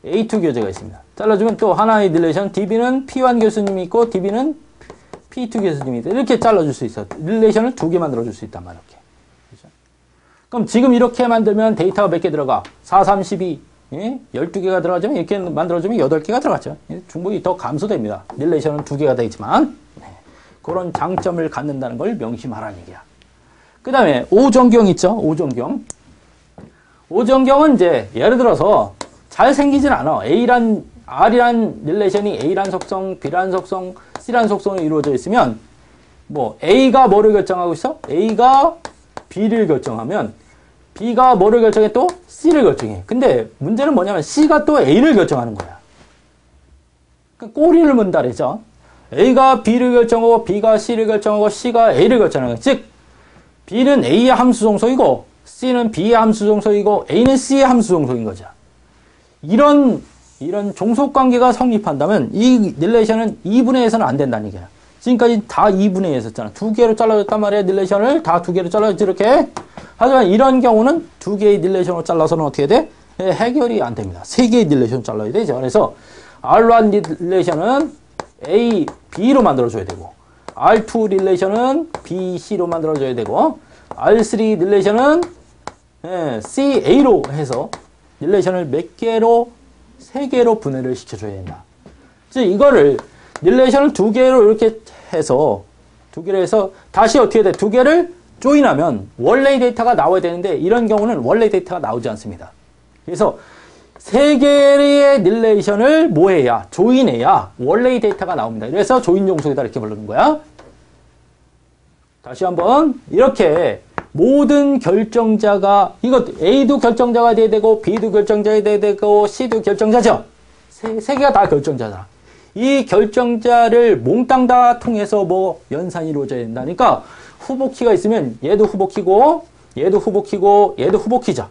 A: A2 교재가 있습니다. 잘라주면 또 하나의 릴레이션 DB는 P1 교수님이 있고 DB는 P2 교수님이 있다. 이렇게 잘라줄 수 있어. 릴레이션을 두 개 만들어줄 수 있단 말이야. 그렇죠? 그럼 지금 이렇게 만들면 데이터가 몇 개 들어가? 4, 3, 12, 12개가 들어가자면 이렇게 만들어주면 8개가 들어갔죠. 중복이 더 감소됩니다. 릴레이션은 두 개가 되지만 그런 장점을 갖는다는 걸 명심하라는 얘기야. 그 다음에 오정경 있죠? 오정경. 오정경은 이제 예를 들어서 잘 생기진 않아. R이란 릴레이션이 A란 속성, B란 속성, C란 속성으로 이루어져 있으면 뭐 A가 뭐를 결정하고 있어? A가 B를 결정하면 B가 뭐를 결정해? 또 C를 결정해. 근데 문제는 뭐냐면 C가 또 A를 결정하는 거야. 그러니까 꼬리를 문다 그랬죠. A가 B를 결정하고 B가 C를 결정하고 C가 A를 결정하는 거야. 즉 B는 A의 함수 종속이고 C는 B의 함수 종속이고 A는 C의 함수 종속인 거죠. 이런 종속관계가 성립한다면 이 릴레이션은 2분의 1에서는 안 된다는 얘기야. 지금까지 다 2분의 1에서였잖아. 두 개로 잘라줬단 말이야. 릴레이션을 다 두 개로 잘라줬지 이렇게. 하지만 이런 경우는 두 개의 릴레이션으로 잘라서는 어떻게 돼? 해결이 안 됩니다. 세 개의 릴레이션을 잘라야 되죠. 그래서 R1 릴레이션은 A, B로 만들어줘야 되고 R2 릴레이션은 B, C로 만들어줘야 되고 R3 릴레이션은 C, A로 해서 릴레이션을 몇 개로? 세 개로 분해를 시켜줘야 된다. 즉 이거를 릴레이션을 두 개로 이렇게 해서 다시 어떻게 돼? 두 개를 조인하면 원래의 데이터가 나와야 되는데 이런 경우는 원래 데이터가 나오지 않습니다. 그래서 세 개의 릴레이션을 뭐 해야? 조인해야 원래의 데이터가 나옵니다. 그래서 조인 종속이다 이렇게 부르는 거야. 다시 한번 이렇게 모든 결정자가 이거 A도 결정자가 돼야 되고 B도 결정자가 돼야 되고 C도 결정자죠. 세 개가 다 결정자잖아. 이 결정자를 몽땅 다 통해서 뭐 연산이 이루어져야 된다니까 후보키가 있으면 얘도 후보키고 얘도 후보키고 얘도 후보키죠.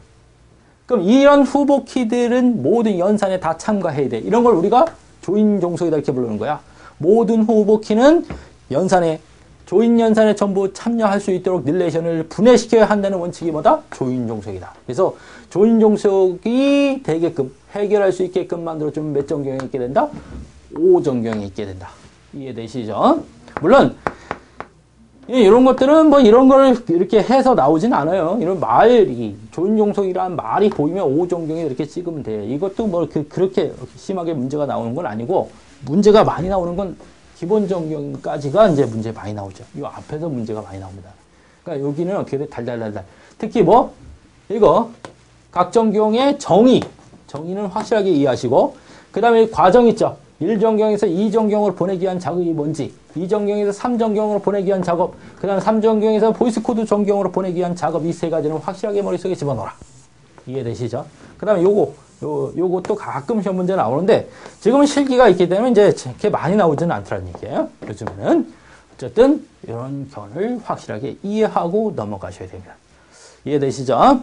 A: 그럼 이런 후보키들은 모든 연산에 다 참가해야 돼. 이런 걸 우리가 조인 종속이다 이렇게 부르는 거야. 모든 후보키는 연산에 조인 연산에 전부 참여할 수 있도록 릴레이션을 분해시켜야 한다는 원칙이 뭐다? 조인 종속이다. 그래서 조인 종속이 되게끔 해결할 수 있게끔 만들어주면 몇 정경이 있게 된다? 5정경이 있게 된다. 이해되시죠? 물론 이런 것들은 뭐 이런 걸 이렇게 해서 나오진 않아요. 이런 말이 조인 종속이라는 말이 보이면 5정경이 이렇게 찍으면 돼요. 이것도 뭐 그렇게 심하게 문제가 나오는 건 아니고 문제가 많이 나오는 건 기본 정경까지가 이제 문제 많이 나오죠. 이 앞에서 문제가 많이 나옵니다. 그러니까 여기는 어떻게 달달달달. 특히 뭐 이거 각 정경의 정의는 확실하게 이해하시고 그 다음에 과정 있죠. 1정경에서 2정경으로 보내기 위한 작업이 뭔지 2정경에서 3정경으로 보내기 위한 작업 그 다음에 3정경에서 보이스코드 정경으로 보내기 위한 작업 이 세 가지는 확실하게 머릿속에 집어넣어라. 이해되시죠? 그 다음에 요것도 가끔 시험 문제 나오는데 지금은 실기가 있기 때문에 이제 그렇게 많이 나오지는 않더라는 얘기예요. 요즘에는 어쨌든 이런 견을 확실하게 이해하고 넘어가셔야 됩니다. 이해되시죠?